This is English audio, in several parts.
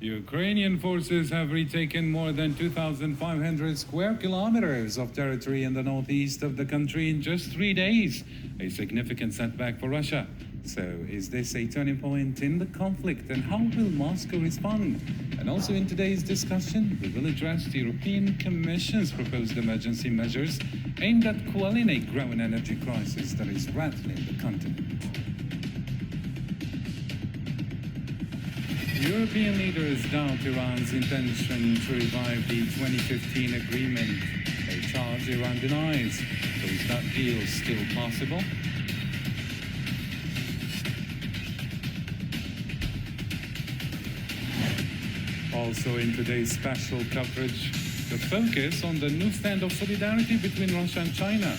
Ukrainian forces have retaken more than 2,500 square kilometers of territory in the northeast of the country in just 3 days, a significant setback for Russia. So, is this a turning point in the conflict, and how will Moscow respond? And also in today's discussion, we will address the European Commission's proposed emergency measures aimed at quelling a growing energy crisis that is rattling the continent. European leaders doubt Iran's intention to revive the 2015 agreement, a charge Iran denies. So is that deal still possible? Also in today's special coverage, the focus on the new stand of solidarity between Russia and China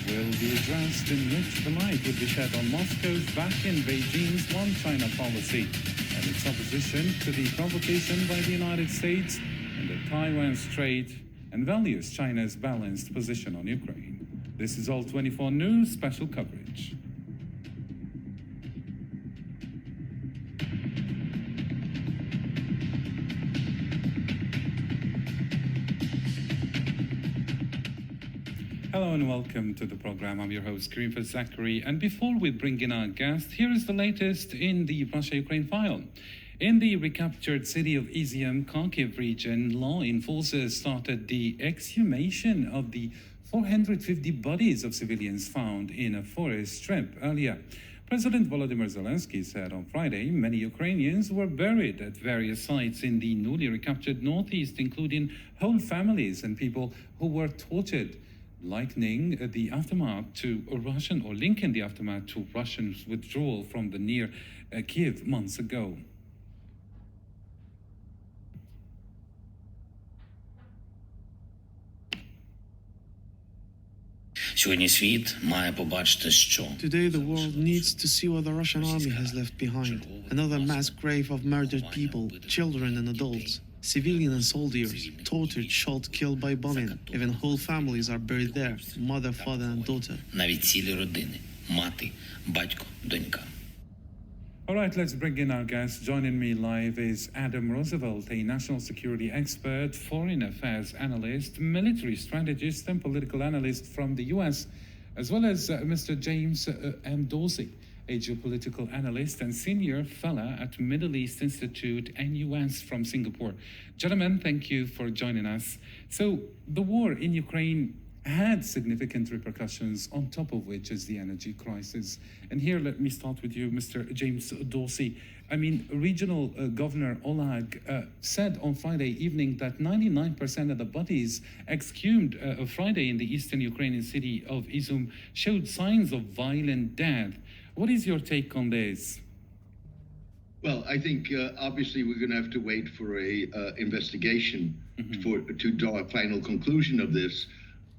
will be addressed, in which the light will be shed on Moscow's back in Beijing's One China policy and its opposition to the provocation by the United States in the Taiwan Strait, and values China's balanced position on Ukraine. This is AL24 News special coverage. Hello and welcome to the program. I'm your host, Karim Zachary. And before we bring in our guest, here is the latest in the Russia-Ukraine file. In the recaptured city of Izium, Kharkiv region, law enforcers started the exhumation of the 450 bodies of civilians found in a forest strip earlier. President Volodymyr Zelensky said on Friday many Ukrainians were buried at various sites in the newly recaptured northeast, including whole families and people who were tortured, likening the aftermath to Russian, or linking the aftermath to Russia's withdrawal from the near Kiev months ago. Today the world needs to see what the Russian army has left behind. Another mass grave of murdered people, children and adults, civilian and soldiers, tortured, shot, killed by bombing. Even whole families are buried there, mother, father and daughter. All right, let's bring in our guest. Joining me live is Adam Roosevelt, a national security expert, foreign affairs analyst, military strategist, and political analyst from the U.S., as well as Mr. James M. Dorsey, a geopolitical analyst and senior fellow at Middle East Institute and U.S. from Singapore. Gentlemen, thank you for joining us. So the war in Ukraine had significant repercussions, on top of which is the energy crisis. And here, let me start with you, Mr. James Dorsey. I mean, regional Governor Oleg said on Friday evening that 99% of the bodies exhumed Friday in the eastern Ukrainian city of Izium showed signs of violent death. What is your take on this? Well, I think obviously we're going to have to wait for a investigation to draw a final conclusion of this.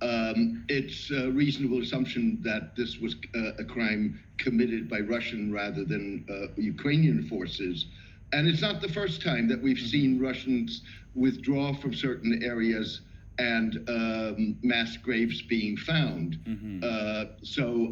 It's a reasonable assumption that this was a crime committed by Russian rather than Ukrainian forces. And it's not the first time that we've seen Russians withdraw from certain areas and mass graves being found. So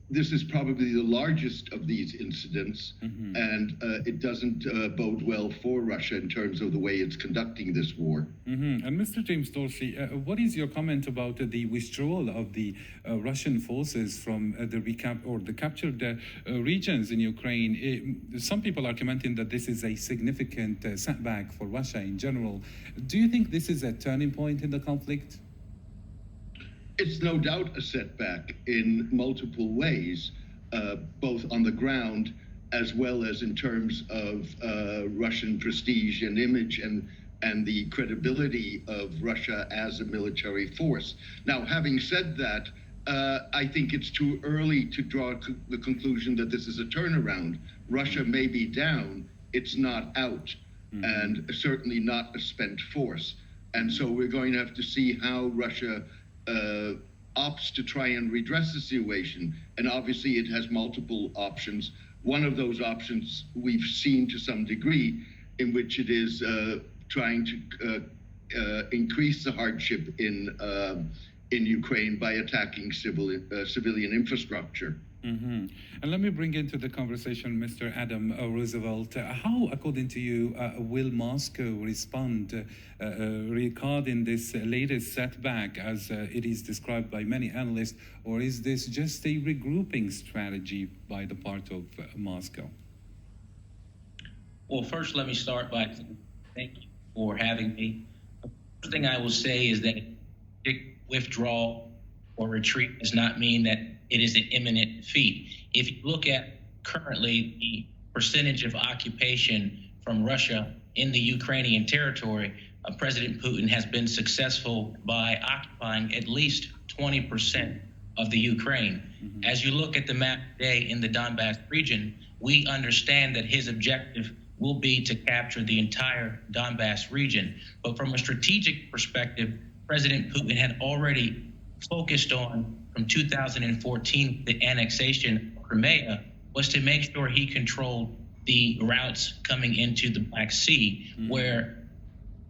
this is probably the largest of these incidents, and it doesn't bode well for Russia in terms of the way it's conducting this war. And Mr. James Dorsey, what is your comment about the withdrawal of the Russian forces from the captured regions in Ukraine? Some people are commenting that this is a significant setback for Russia in general. Do you think this is a turning point in the conflict? It's no doubt a setback in multiple ways, both on the ground as well as in terms of Russian prestige and image and the credibility of Russia as a military force. Now, having said that, I think it's too early to draw the conclusion that this is a turnaround. Russia may be down, it's not out, and certainly not a spent force. And so we're going to have to see how Russia opts to try and redress the situation. And obviously it has multiple options. One of those options we've seen to some degree, in which it is trying to increase the hardship in Ukraine by attacking civilian infrastructure. And let me bring into the conversation Mr. Adam Roosevelt. How, according to you, will Moscow respond regarding this latest setback, as it is described by many analysts, or is this just a regrouping strategy by the part of Moscow? Well, first, let me start by thank you for having me. The first thing I will say is that withdrawal or retreat does not mean that it is an imminent defeat. If you look at currently the percentage of occupation from Russia in the Ukrainian territory, President Putin has been successful by occupying at least 20% of the Ukraine. As you look at the map today in the Donbass region, we understand that his objective will be to capture the entire Donbass region. But from a strategic perspective, President Putin had already focused on, from 2014, the annexation of Crimea, was to make sure he controlled the routes coming into the Black Sea, where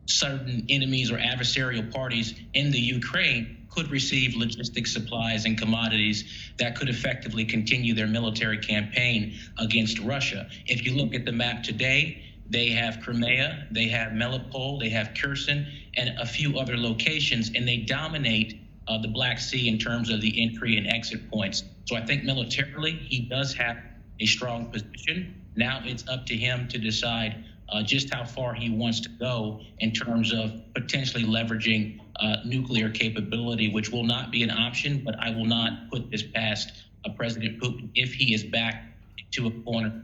certain enemies or adversarial parties in the Ukraine could receive logistic supplies and commodities that could effectively continue their military campaign against Russia. If you look at the map today, they have Crimea, they have Melitopol, they have Kherson, and a few other locations, and they dominate the Black Sea in terms of the entry and exit points. So I think militarily, he does have a strong position. Now it's up to him to decide just how far he wants to go in terms of potentially leveraging nuclear capability, which will not be an option, but I will not put this past President Putin if he is backed to a corner,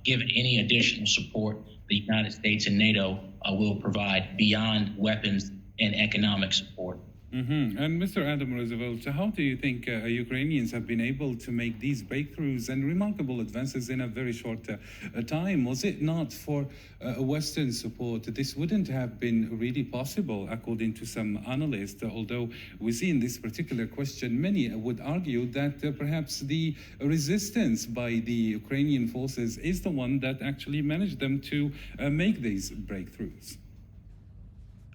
given any additional support the United States and NATO will provide beyond weapons and economic support. And Mr. Adam Roosevelt, how do you think Ukrainians have been able to make these breakthroughs and remarkable advances in a very short time? Was it not for Western support, this wouldn't have been really possible, according to some analysts, although we see in this particular question, many would argue that perhaps the resistance by the Ukrainian forces is the one that actually managed them to make these breakthroughs.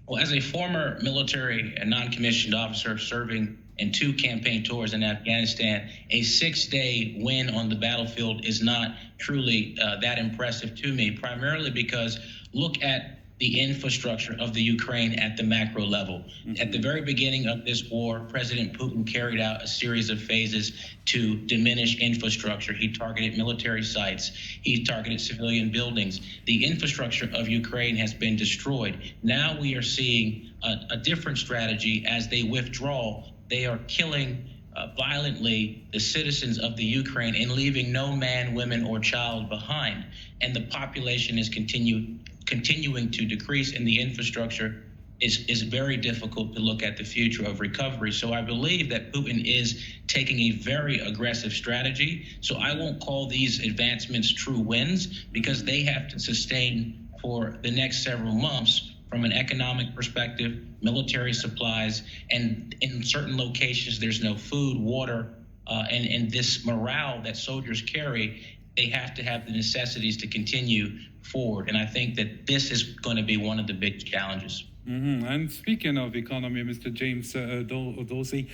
Well, as a former military and non-commissioned officer serving in 2 campaign tours in Afghanistan, a 6-day win on the battlefield is not truly that impressive to me, primarily because look at the infrastructure of the Ukraine at the macro level. At the very beginning of this war, President Putin carried out a series of phases to diminish infrastructure. He targeted military sites. He targeted civilian buildings. The infrastructure of Ukraine has been destroyed. Now we are seeing a different strategy as they withdraw. They are killing violently the citizens of the Ukraine and leaving no man, women, or child behind. And the population is continuing to decrease, and the infrastructure is very difficult to look at the future of recovery. So I believe that Putin is taking a very aggressive strategy. So I won't call these advancements true wins, because they have to sustain for the next several months from an economic perspective, military supplies, and in certain locations there's no food, water, and this morale that soldiers carry. They have to have the necessities to continue forward. And I think that this is going to be one of the big challenges. And speaking of economy, Mr. James Dorsey,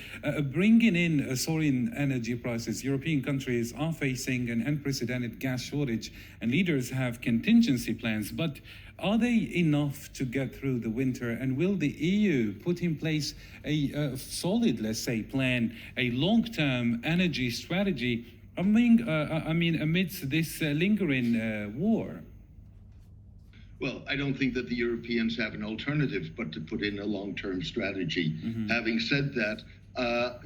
bringing in soaring energy prices, European countries are facing an unprecedented gas shortage, and leaders have contingency plans. But are they enough to get through the winter? And will the EU put in place a solid, let's say, plan, a long-term energy strategy amidst this lingering war? Well, I don't think that the Europeans have an alternative but to put in a long-term strategy. Having said that,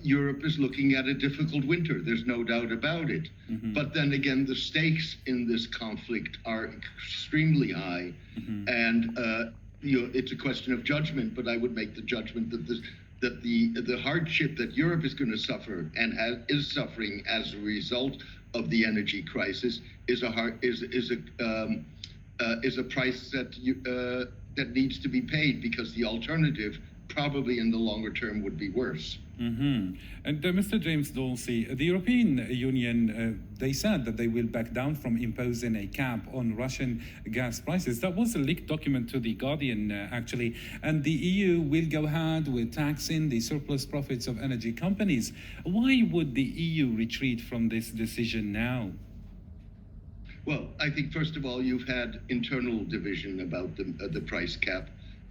Europe is looking at a difficult winter. There's no doubt about it. But then again, the stakes in this conflict are extremely high. And it's a question of judgment, but I would make the judgment that the hardship that Europe is going to suffer and is suffering as a result of the energy crisis is a price that needs to be paid, because the alternative probably in the longer term would be worse. And Mr. James Dorsey, the European Union, they said that they will back down from imposing a cap on Russian gas prices. That was a leaked document to The Guardian, actually. And the EU will go ahead with taxing the surplus profits of energy companies. Why would the EU retreat from this decision now? Well, I think, first of all, you've had internal division about the price cap,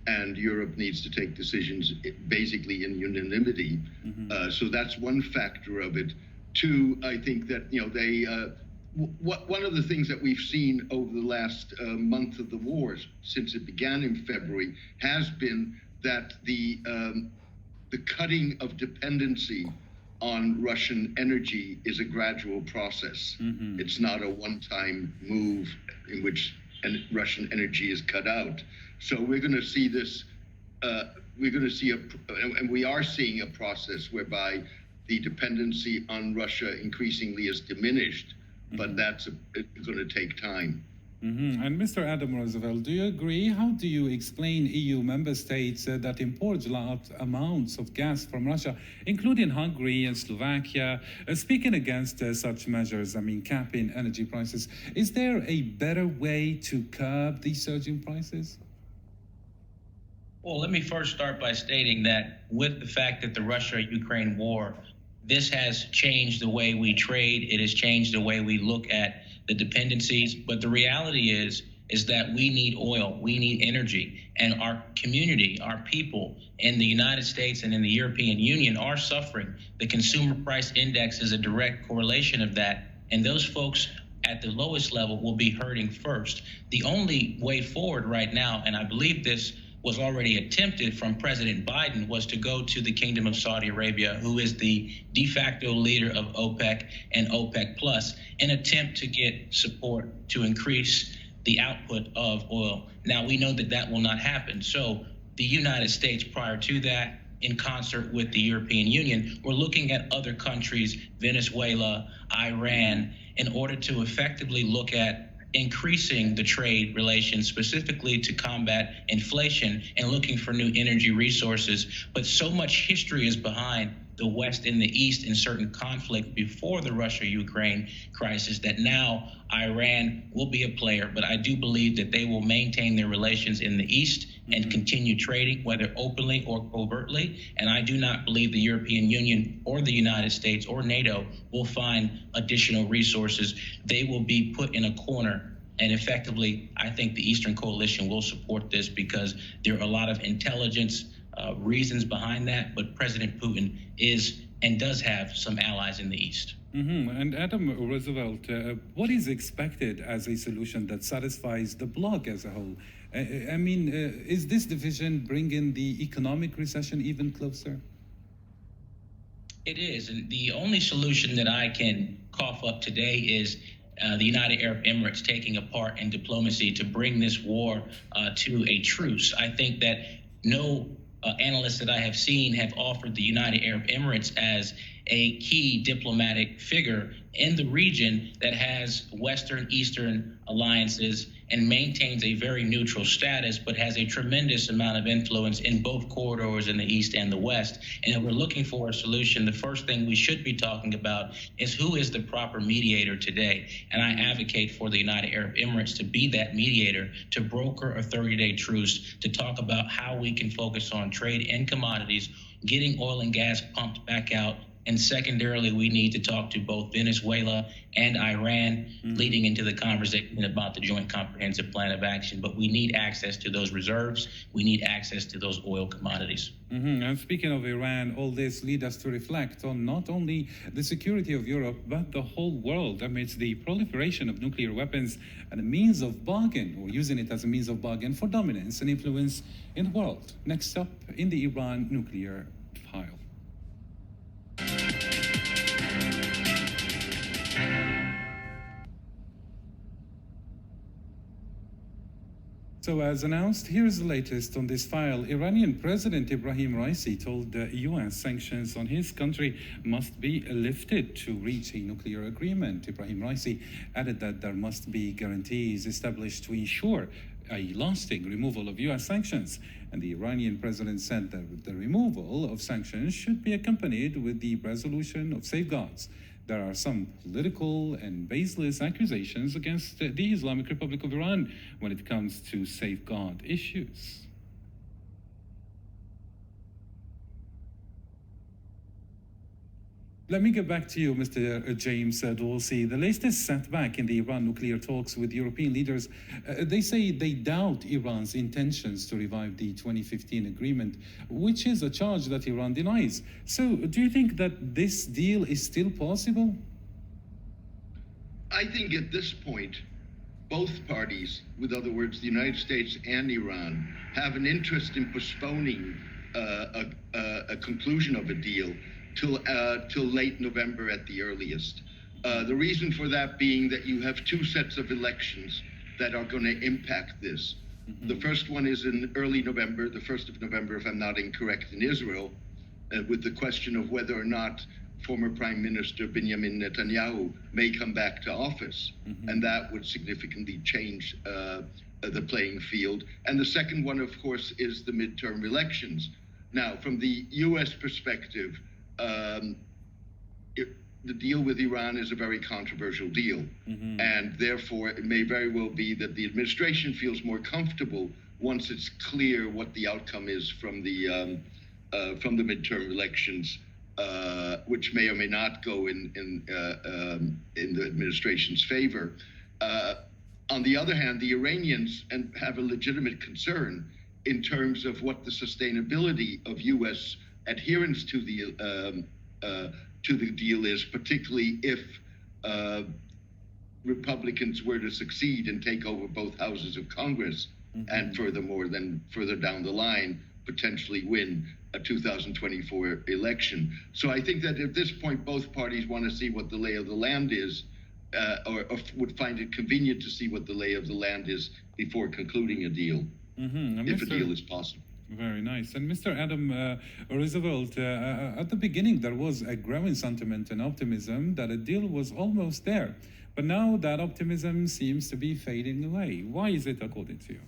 and Europe needs to take decisions basically in unanimity. So that's one factor of it. Two, I think that, one of the things that we've seen over the last month of the wars, since it began in February, has been that the cutting of dependency on Russian energy is a gradual process. It's not a one-time move in which Russian energy is cut out. So we're going to see this, and we are seeing a process whereby the dependency on Russia increasingly is diminished, but it's going to take time. And Mr. Adam Roosevelt, do you agree? How do you explain EU member states that import large amounts of gas from Russia, including Hungary and Slovakia, speaking against such measures, capping energy prices? Is there a better way to curb these surging prices? Well, let me first start by stating that with the fact that the Russia-Ukraine war, this has changed the way we trade. It has changed the way we look at the dependencies. But the reality is that we need oil, we need energy, and our community, our people in the United States and in the European Union are suffering. The consumer price index is a direct correlation of that. And those folks at the lowest level will be hurting first. The only way forward right now, and I believe this was already attempted from President Biden, was to go to the Kingdom of Saudi Arabia, who is the de facto leader of OPEC and OPEC Plus, an attempt to get support to increase the output of oil. Now, we know that that will not happen. So the United States, prior to that, in concert with the European Union, we're looking at other countries, Venezuela, Iran, in order to effectively look at increasing the trade relations specifically to combat inflation and looking for new energy resources. But so much history is behind the West and the East in certain conflict before the Russia-Ukraine crisis that now Iran will be a player. But I do believe that they will maintain their relations in the East and continue trading, whether openly or covertly. And I do not believe the European Union or the United States or NATO will find additional resources. They will be put in a corner. And effectively, I think the Eastern Coalition will support this because there are a lot of intelligence reasons behind that. But President Putin is and does have some allies in the East. And Adam Roosevelt, what is expected as a solution that satisfies the bloc as a whole? Is this division bringing the economic recession even closer? It is. And the only solution that I can cough up today is the United Arab Emirates taking a part in diplomacy to bring this war to a truce. I think that no analysts that I have seen have offered the United Arab Emirates as a key diplomatic figure in the region that has Western-Eastern alliances and maintains a very neutral status, but has a tremendous amount of influence in both corridors in the East and the West. And if we're looking for a solution, the first thing we should be talking about is who is the proper mediator today. And I advocate for the United Arab Emirates to be that mediator, to broker a 30-day truce, to talk about how we can focus on trade and commodities, getting oil and gas pumped back out. And secondarily, we need to talk to both Venezuela and Iran leading into the conversation about the Joint Comprehensive Plan of Action. But we need access to those reserves. We need access to those oil commodities. And speaking of Iran, all this leads us to reflect on not only the security of Europe, but the whole world amidst the proliferation of nuclear weapons and a means of bargain, or using it as a means of bargain for dominance and influence in the world. Next up in the Iran nuclear file. So as announced, here's the latest on this file. Iranian President Ibrahim Raisi told the US sanctions on his country must be lifted to reach a nuclear agreement. Ibrahim Raisi added that there must be guarantees established to ensure a lasting removal of U.S. sanctions. And the Iranian president said that the removal of sanctions should be accompanied with the resolution of safeguards. There are some political and baseless accusations against the Islamic Republic of Iran when it comes to safeguard issues. Let me get back to you, Mr. James Dorsey. The latest setback in the Iran nuclear talks with European leaders, they say they doubt Iran's intentions to revive the 2015 agreement, which is a charge that Iran denies. So do you think that this deal is still possible? I think at this point, both parties, with other words, the United States and Iran, have an interest in postponing a conclusion of a deal till late November at the earliest. The reason for that being that you have two sets of elections that are going to impact this. The first one is in early November, the 1st of November, if I'm not incorrect, in Israel, with the question of whether or not former Prime Minister Benjamin Netanyahu may come back to office. And that would significantly change the playing field. And the second one, of course, is the midterm elections. Now, from the U.S. perspective, the deal with Iran is a very controversial deal, and therefore it may very well be that the administration feels more comfortable once it's clear what the outcome is from the midterm elections, which may or may not go in the administration's favor. On the other hand, the Iranians have a legitimate concern in terms of what the sustainability of U.S. adherence to the deal is, particularly if Republicans were to succeed and take over both houses of Congress, and furthermore, then further down the line, potentially win a 2024 election. So I think that at this point, both parties want to see what the lay of the land is, or would find it convenient to see what the lay of the land is before concluding a deal, if a deal is possible. Very nice. And Mr. Adam Roosevelt, at the beginning, there was a growing sentiment and optimism that a deal was almost there. But now that optimism seems to be fading away. Why is it, according to you?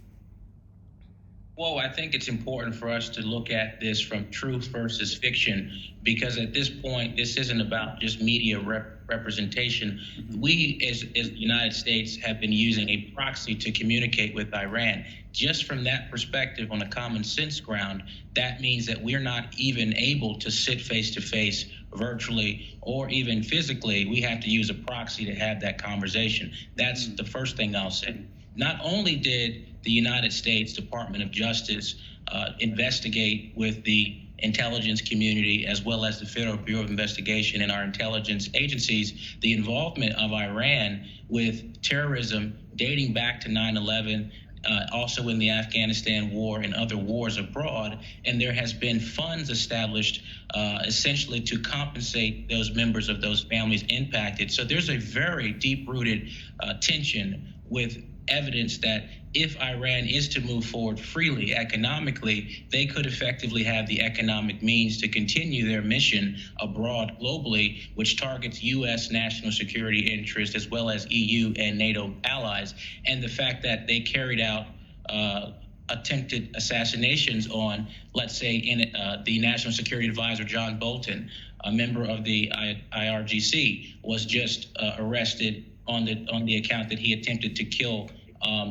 Well, I think it's important for us to look at this from truth versus fiction, because at this point, this isn't about just media representation. We, as the United States, have been using a proxy to communicate with Iran. Just from that perspective, on a common sense ground, that means that we're not even able to sit face to face virtually or even physically. We have to use a proxy to have that conversation. That's the first thing I'll say. Not only did the United States Department of Justice investigate with the intelligence community as well as the Federal Bureau of Investigation and our intelligence agencies, the involvement of Iran with terrorism dating back to 9/11, also in the Afghanistan war and other wars abroad. And there has been funds established essentially to compensate those members of those families impacted. So there's a very deep-rooted tension with evidence that if Iran is to move forward freely economically, they could effectively have the economic means to continue their mission abroad globally, which targets U.S. national security interests as well as EU and NATO allies. And the fact that they carried out attempted assassinations on, let's say, in the National Security Advisor John Bolton, a member of the IRGC, was just arrested on the account that he attempted to kill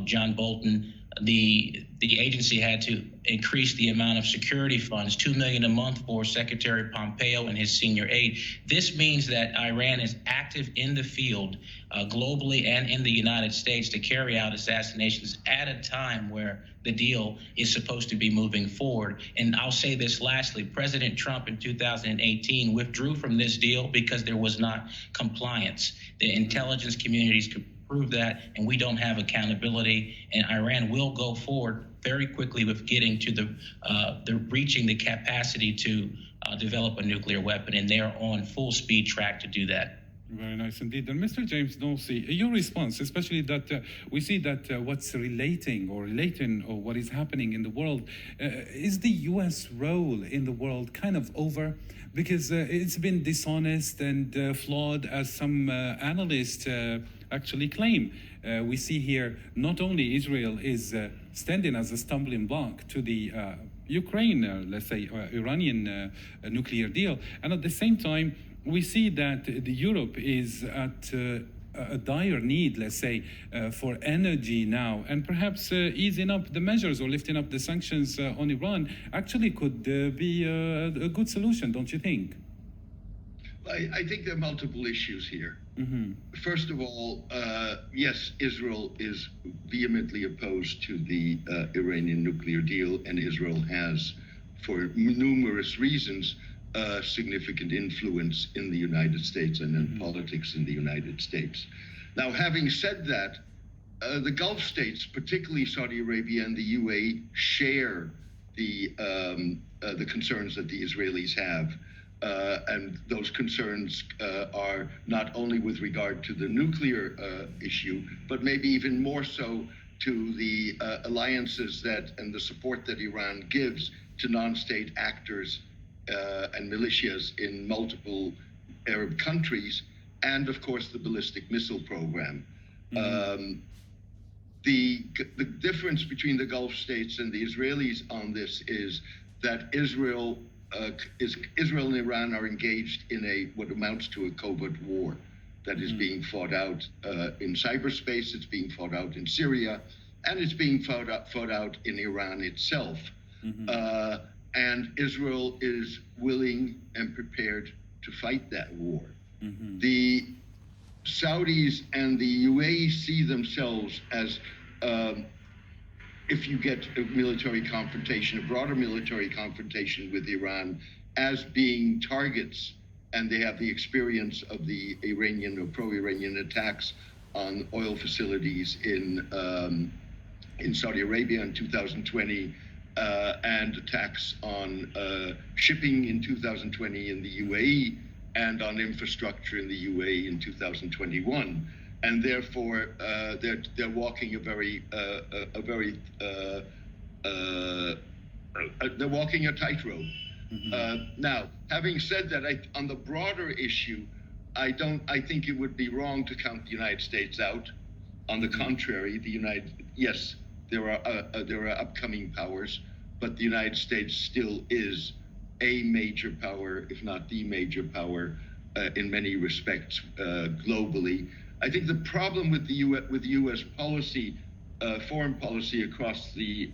John Bolton. The agency had to increase the amount of security funds, $2 million a month for Secretary Pompeo and his senior aide. This means that Iran is active in the field, globally and in the United States, to carry out assassinations at a time where the deal is supposed to be moving forward. And I'll say this lastly, President Trump in 2018 withdrew from this deal because there was not compliance. The intelligence communities could prove that, and we don't have accountability, and Iran will go forward very quickly with getting to the reaching the capacity to develop a nuclear weapon, and they're on full speed track to do that. Very nice indeed. And Mr. James Dorsey, your response, especially that we see that what's relating or what is happening in the world, is the U.S. role in the world kind of over? Because it's been dishonest and flawed, as some analysts actually claim. We see here not only Israel is standing as a stumbling block to the Ukraine, let's say, Iranian nuclear deal, and at the same time, we see that the Europe is at a dire need, let's say, for energy now, and perhaps easing up the measures or lifting up the sanctions on Iran actually could be a good solution, don't you think? I think there are multiple issues here. Mm-hmm. First of all, yes, Israel is vehemently opposed to the Iranian nuclear deal, and Israel has, for numerous reasons, significant influence in the United States and in politics in the United States. Now, having said that, the Gulf states, particularly Saudi Arabia and the UAE, share the concerns that the Israelis have. And those concerns are not only with regard to the nuclear issue, but maybe even more so to the alliances and the support that Iran gives to non-state actors and militias in multiple Arab countries, and of course the ballistic missile program. The difference between the Gulf states and the Israelis on this is that Israel and Iran are engaged in what amounts to a covert war that is being fought out in cyberspace. It's being fought out in Syria, and it's being fought out in Iran itself. And Israel is willing and prepared to fight that war. The Saudis and the UAE see themselves as, if you get a military confrontation, a broader military confrontation with Iran, as being targets, and they have the experience of the Iranian or pro-Iranian attacks on oil facilities in Saudi Arabia in 2020, and attacks on shipping in 2020 in the UAE, and on infrastructure in the UAE in 2021. And therefore, they're walking they're walking a tightrope. Now, having said that, on the broader issue, I think it would be wrong to count the United States out. On the contrary, yes, there are upcoming powers, but the United States still is a major power, if not the major power, in many respects globally. I think the problem with the U.S. policy, foreign policy across the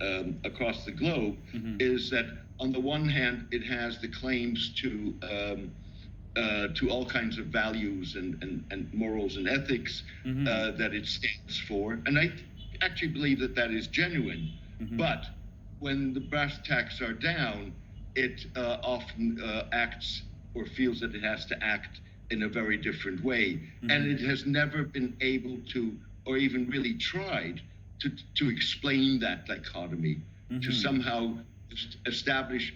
globe, is that on the one hand it has the claims to all kinds of values and morals and ethics that it stands for, and I actually believe that is genuine. But when the brass tacks are down, it often acts or feels that it has to act in a very different way. And it has never been able to, or even really tried to explain that dichotomy, to somehow establish,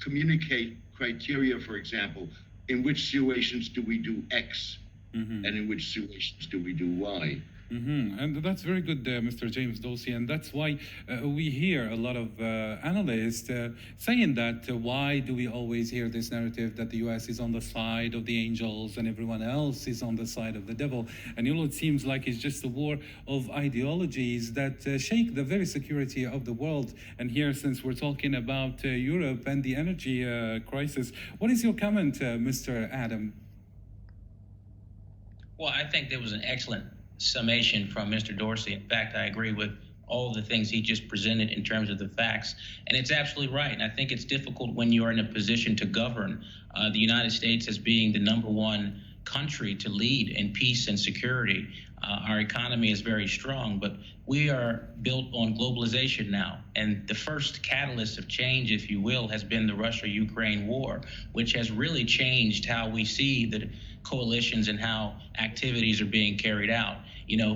communicate criteria, for example, in which situations do we do X, and in which situations do we do Y. And that's very good, Mr. James Dosey, and that's why we hear a lot of analysts saying that why do we always hear this narrative that the U.S. is on the side of the angels and everyone else is on the side of the devil? And it seems like it's just a war of ideologies that shake the very security of the world. And here, since we're talking about Europe and the energy crisis, what is your comment, Mr. Adam? Well, I think there was an excellent summation from Mr. Dorsey. In fact, I agree with all the things he just presented in terms of the facts. And it's absolutely right. And I think it's difficult when you're in a position to govern. The United States as being the #1 country to lead in peace and security. Our economy is very strong, but we are built on globalization now. And the first catalyst of change, if you will, has been the Russia-Ukraine war, which has really changed how we see the coalitions and how activities are being carried out.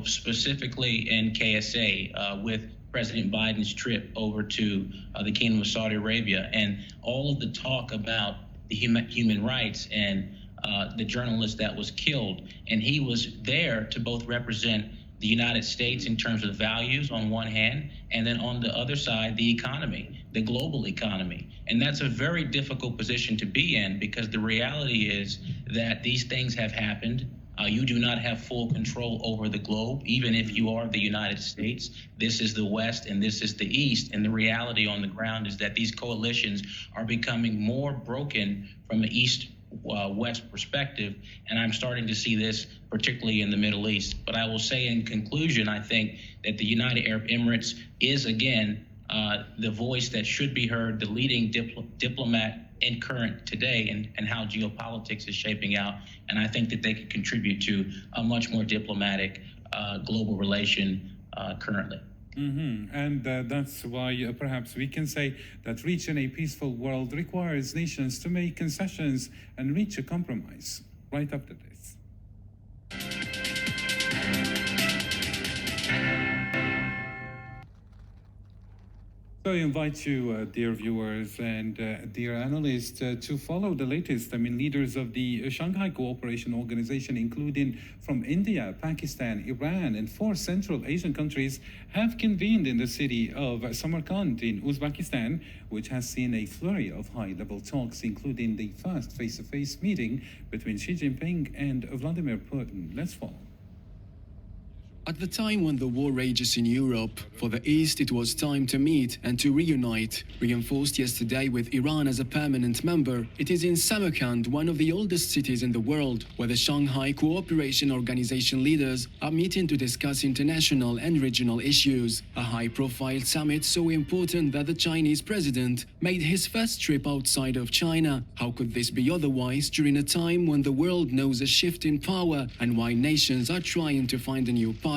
Specifically in KSA with President Biden's trip over to the Kingdom of Saudi Arabia, and all of the talk about the human rights and the journalist that was killed. And he was there to both represent the United States in terms of values on one hand, and then on the other side, the economy, the global economy. And that's a very difficult position to be in, because the reality is that these things have happened. You do not have full control over the globe, even if you are the United States. This is the West and this is the East. And the reality on the ground is that these coalitions are becoming more broken from the East West perspective, and I'm starting to see this particularly in the Middle East. But I will say in conclusion, I think that the United Arab Emirates is again the voice that should be heard, the leading diplomat in current today and how geopolitics is shaping out. And I think that they could contribute to a much more diplomatic global relation currently. And that's why perhaps we can say that reaching a peaceful world requires nations to make concessions and reach a compromise. Right after this. So I invite you, dear viewers and dear analysts, to follow the latest. Leaders of the Shanghai Cooperation Organization, including from India, Pakistan, Iran, and 4 Central Asian countries, have convened in the city of Samarkand in Uzbekistan, which has seen a flurry of high-level talks, including the first face-to-face meeting between Xi Jinping and Vladimir Putin. Let's follow. At the time when the war rages in Europe, for the East it was time to meet and to reunite. Reinforced yesterday with Iran as a permanent member, it is in Samarkand, one of the oldest cities in the world, where the Shanghai Cooperation Organization leaders are meeting to discuss international and regional issues. A high-profile summit so important that the Chinese president made his first trip outside of China. How could this be otherwise during a time when the world knows a shift in power and why nations are trying to find a new partners?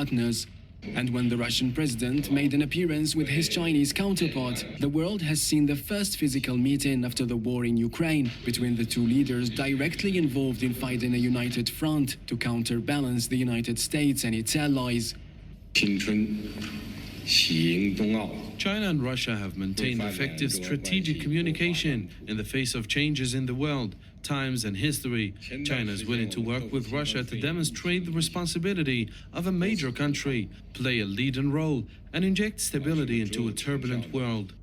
And when the Russian president made an appearance with his Chinese counterpart, the world has seen the first physical meeting after the war in Ukraine between the two leaders directly involved in fighting a united front to counterbalance the United States and its allies. China and Russia have maintained effective strategic communication in the face of changes in the world, times and history. China is willing to work with Russia to demonstrate the responsibility of a major country, play a leading role, and inject stability into a turbulent world.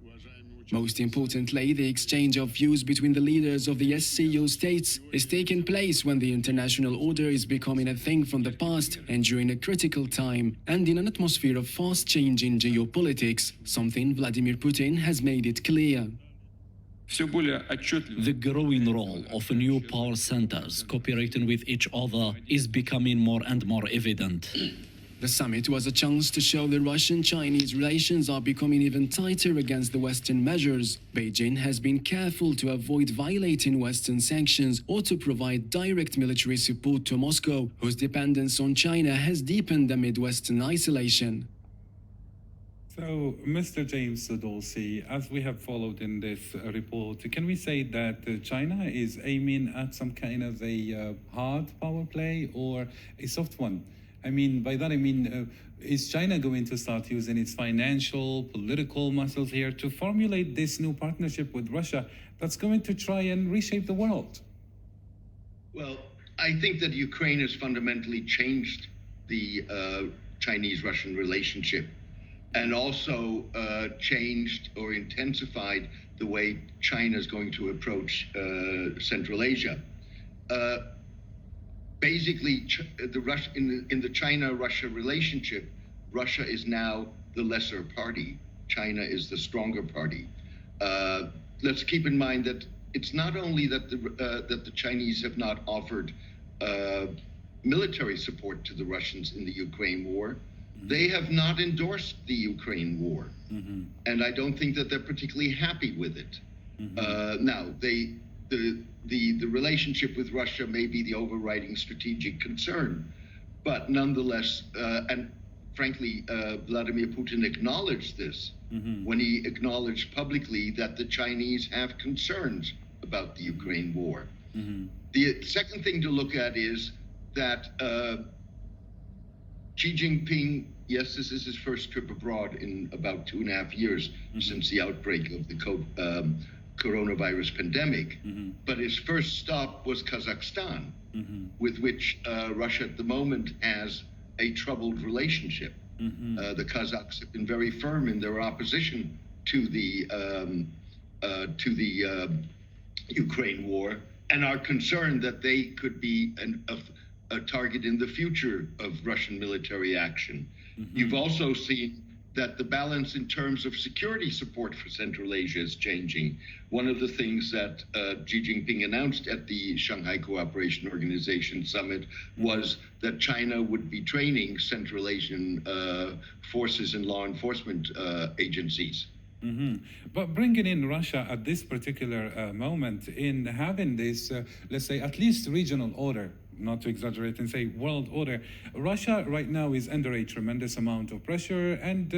Most importantly, the exchange of views between the leaders of the SCO states is taking place when the international order is becoming a thing from the past and during a critical time, and in an atmosphere of fast-changing geopolitics, something Vladimir Putin has made it clear. The growing role of new power centers cooperating with each other is becoming more and more evident. The summit was a chance to show the Russian-Chinese relations are becoming even tighter against the Western measures. Beijing has been careful to avoid violating Western sanctions or to provide direct military support to Moscow, whose dependence on China has deepened amid Western isolation. So, Mr. James Dorsey, as we have followed in this report, can we say that China is aiming at some kind of a hard power play or a soft one? By that I mean, is China going to start using its financial, political muscles here to formulate this new partnership with Russia that's going to try and reshape the world? Well, I think that Ukraine has fundamentally changed the Chinese-Russian relationship and also changed or intensified the way China is going to approach Central Asia. Basically, in the China-Russia relationship, Russia is now the lesser party. China is the stronger party. Let's keep in mind that it's not only that the Chinese have not offered military support to the Russians in the Ukraine war, they have not endorsed the Ukraine war, and I don't think that they're particularly happy with it. Now, the relationship with Russia may be the overriding strategic concern, but nonetheless, and frankly, Vladimir Putin acknowledged this when he acknowledged publicly that the Chinese have concerns about the Ukraine war. The second thing to look at is that Xi Jinping, yes, this is his first trip abroad in about 2.5 years since the outbreak of the coronavirus pandemic, but his first stop was Kazakhstan, with which Russia at the moment has a troubled relationship. The Kazakhs have been very firm in their opposition to the Ukraine war and are concerned that they could be target in the future of Russian military action. You've also seen that the balance in terms of security support for Central Asia is changing. One of the things that Xi Jinping announced at the Shanghai Cooperation Organization Summit was that China would be training Central Asian forces and law enforcement agencies. But bringing in Russia at this particular moment in having this, let's say, at least regional order, not to exaggerate and say world order, Russia right now is under a tremendous amount of pressure, and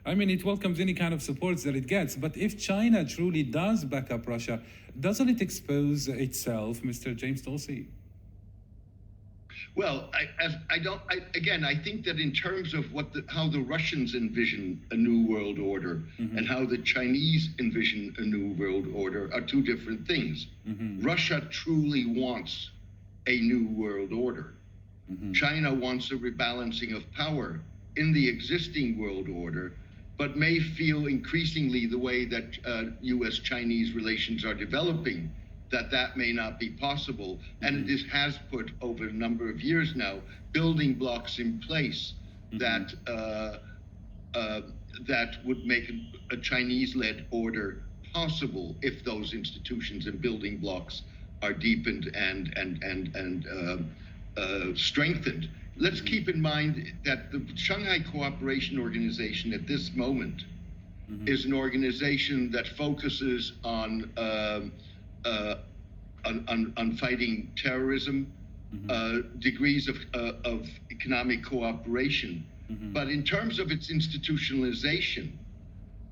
I mean, it welcomes any kind of supports that it gets. But if China truly does back up Russia, doesn't it expose itself, Mr. James Dulcie? Well, I think that in terms of how the Russians envision a new world order and how the Chinese envision a new world order are two different things. Russia truly wants a new world order. China wants a rebalancing of power in the existing world order, but may feel increasingly the way that U.S.-Chinese relations are developing, that may not be possible. And it has put, over a number of years now, building blocks in place that would make a Chinese-led order possible if those institutions and building blocks are deepened and strengthened. Let's keep in mind that the Shanghai Cooperation Organization at this moment is an organization that focuses on fighting terrorism, degrees of economic cooperation. But in terms of its institutionalization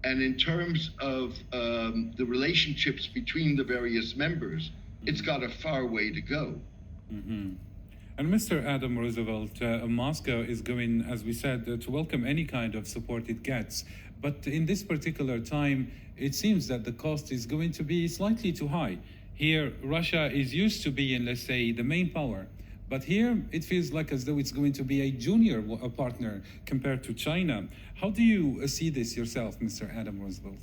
and in terms of the relationships between the various members, it's got a far way to go. And Mr. Adam Roosevelt, Moscow is going, as we said, to welcome any kind of support it gets. But in this particular time, it seems that the cost is going to be slightly too high. Here, Russia is used to being, let's say, the main power. But here, it feels like as though it's going to be a junior partner compared to China. How do you see this yourself, Mr. Adam Roosevelt?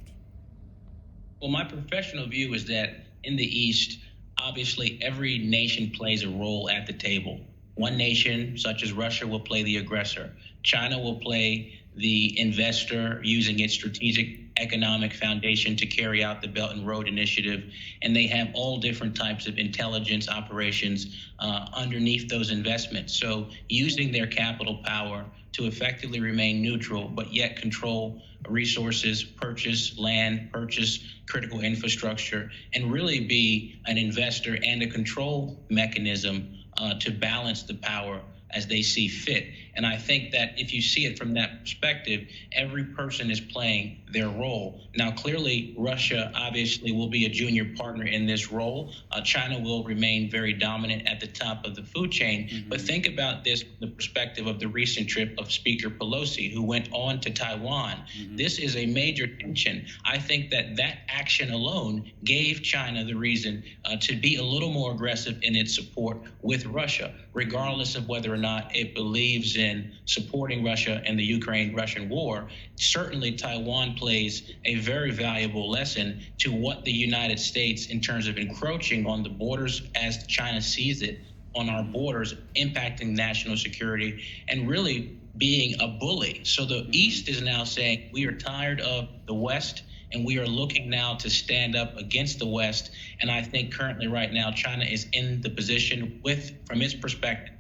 Well, my professional view is that in the East, obviously, every nation plays a role at the table. One nation, such as Russia, will play the aggressor. China will play the investor, using its strategic economic foundation to carry out the Belt and Road Initiative. And they have all different types of intelligence operations underneath those investments. So using their capital power to effectively remain neutral, but yet control resources, purchase land, purchase critical infrastructure, and really be an investor and a control mechanism to balance the power as they see fit. And I think that if you see it from that perspective, every person is playing their role. Now, clearly, Russia obviously will be a junior partner in this role. China will remain very dominant at the top of the food chain. But think about this from the perspective of the recent trip of Speaker Pelosi, who went on to Taiwan. This is a major tension. I think that that action alone gave China the reason to be a little more aggressive in its support with Russia, regardless of whether or not it believes in supporting Russia in the Ukraine-Russian war. Certainly, Taiwan plays a very valuable lesson to what the United States, in terms of encroaching on the borders as China sees it, on our borders, impacting national security, and really being a bully. So the East is now saying, we are tired of the West, and we are looking now to stand up against the West. And I think currently right now, China is in the position with, from its perspective,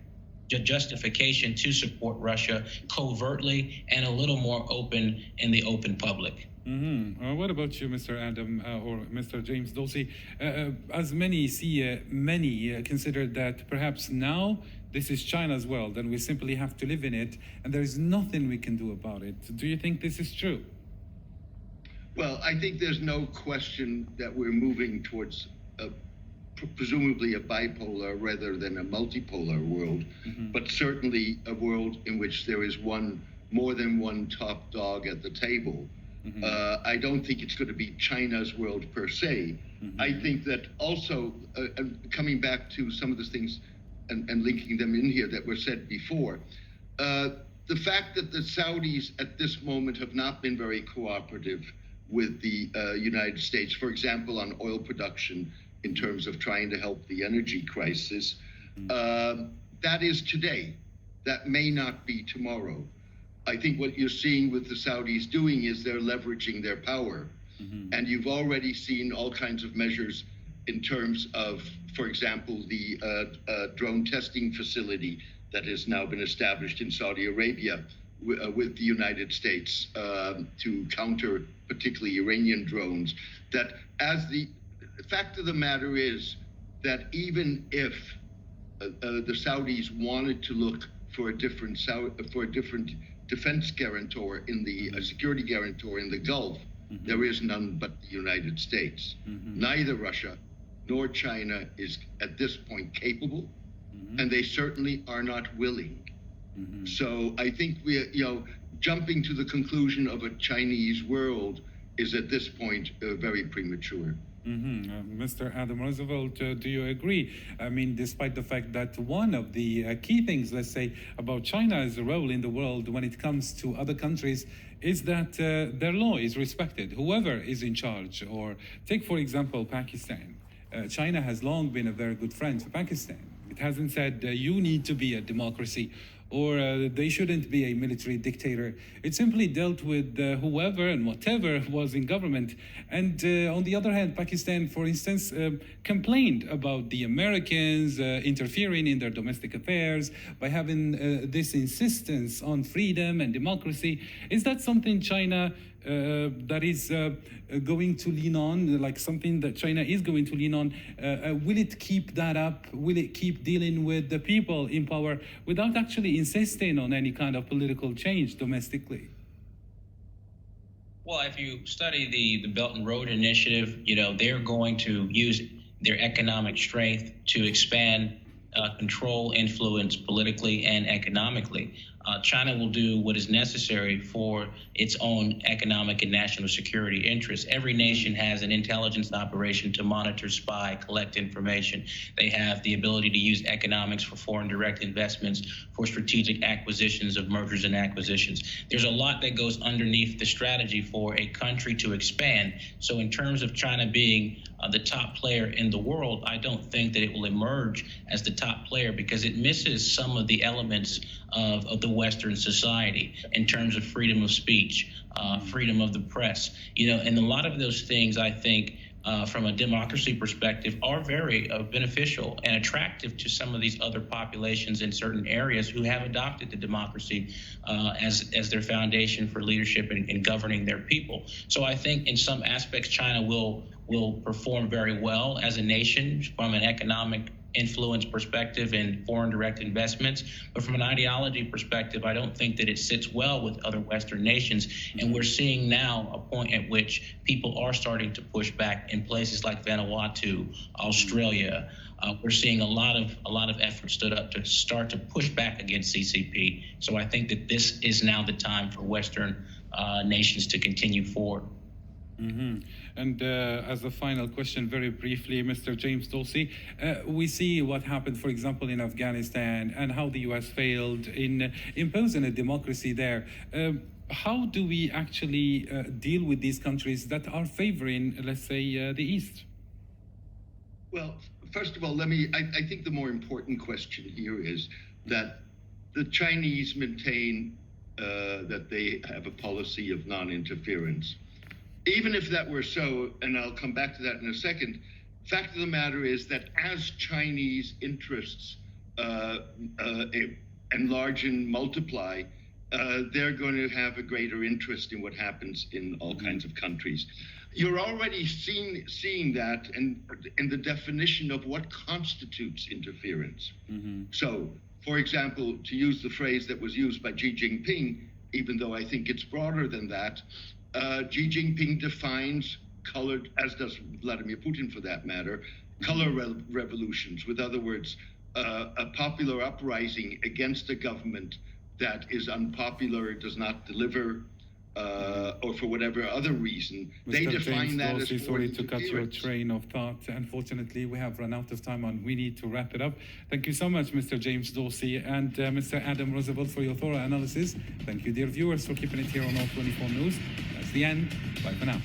justification to support Russia covertly and a little more open in the open public. What about you, Mr. Adam or Mr. James Dulcie? As many see, many consider that perhaps now this is China's world and we simply have to live in it and there is nothing we can do about it. Do you think this is true? Well, I think there's no question that we're moving towards presumably a bipolar rather than a multipolar world, but certainly a world in which there is more than one top dog at the table. I don't think it's going to be China's world per se. I think that also, coming back to some of the things and linking them in here that were said before, the fact that the Saudis at this moment have not been very cooperative with the United States, for example, on oil production, in terms of trying to help the energy crisis, that is today. That may not be tomorrow. I think what you're seeing with the Saudis doing is they're leveraging their power. And you've already seen all kinds of measures in terms of, for example, the drone testing facility that has now been established in Saudi Arabia with the United States to counter particularly Iranian drones. That as the fact of the matter is that even if the Saudis wanted to look for a different defense guarantor in the security guarantor in the Gulf, there is none but the United States. Neither Russia nor China is at this point capable, and they certainly are not willing. So I think jumping to the conclusion of a Chinese world is at this point very premature. Mr. Adam Roosevelt, do you agree? I mean, despite the fact that one of the key things, let's say, about China's role in the world when it comes to other countries is that their law is respected, whoever is in charge. Or take, for example, Pakistan. China has long been a very good friend to Pakistan. It hasn't said you need to be a democracy or they shouldn't be a military dictator. It simply dealt with whoever and whatever was in government. And on the other hand, Pakistan, for instance, complained about the Americans interfering in their domestic affairs by having this insistence on freedom and democracy. Is that something China that is going to lean on, like something that China is going to lean on? Will it keep that up? Will it keep dealing with the people in power without actually insisting on any kind of political change domestically? Well, if you study the Belt and Road Initiative, they're going to use their economic strength to expand control, influence politically and economically. China will do what is necessary for its own economic and national security interests. Every nation has an intelligence operation to monitor, spy, collect information. They have the ability to use economics for foreign direct investments, for strategic acquisitions of mergers and acquisitions. There's a lot that goes underneath the strategy for a country to expand. So in terms of China being the top player in the world, I don't think that it will emerge as the top player because it misses some of the elements of the Western society in terms of freedom of speech, freedom of the press, and a lot of those things I think from a democracy perspective are very beneficial and attractive to some of these other populations in certain areas who have adopted the democracy as their foundation for leadership and governing their people. So I think in some aspects China will perform very well as a nation from an economic influence perspective and foreign direct investments. But from an ideology perspective, I don't think that it sits well with other Western nations. And we're seeing now a point at which people are starting to push back in places like Vanuatu, Australia. We're seeing a lot of effort stood up to start to push back against CCP. So I think that this is now the time for Western nations to continue forward. And as a final question, very briefly, Mr. James Dorsey, we see what happened, for example, in Afghanistan and how the U.S. failed in imposing a democracy there. How do we actually deal with these countries that are favoring, let's say, the East? Well, first of all, I think the more important question here is that the Chinese maintain that they have a policy of non-interference. Even if that were so, and I'll come back to that in a second, fact of the matter is that as Chinese interests enlarge and multiply, they're going to have a greater interest in what happens in all kinds of countries. You're already seeing that in the definition of what constitutes interference. So, for example, to use the phrase that was used by Xi Jinping, even though I think it's broader than that, Xi Jinping defines colored, as does Vladimir Putin for that matter, color revolutions. With other words, a popular uprising against a government that is unpopular, does not deliver, or for whatever other reason, they define that as sorry to cut your train of thought. Unfortunately, we have run out of time and we need to wrap it up. Thank you so much, Mr. James Dorsey and Mr. Adam Roosevelt for your thorough analysis. Thank you, dear viewers, for keeping it here on AL24 News. That's the end. Bye for now.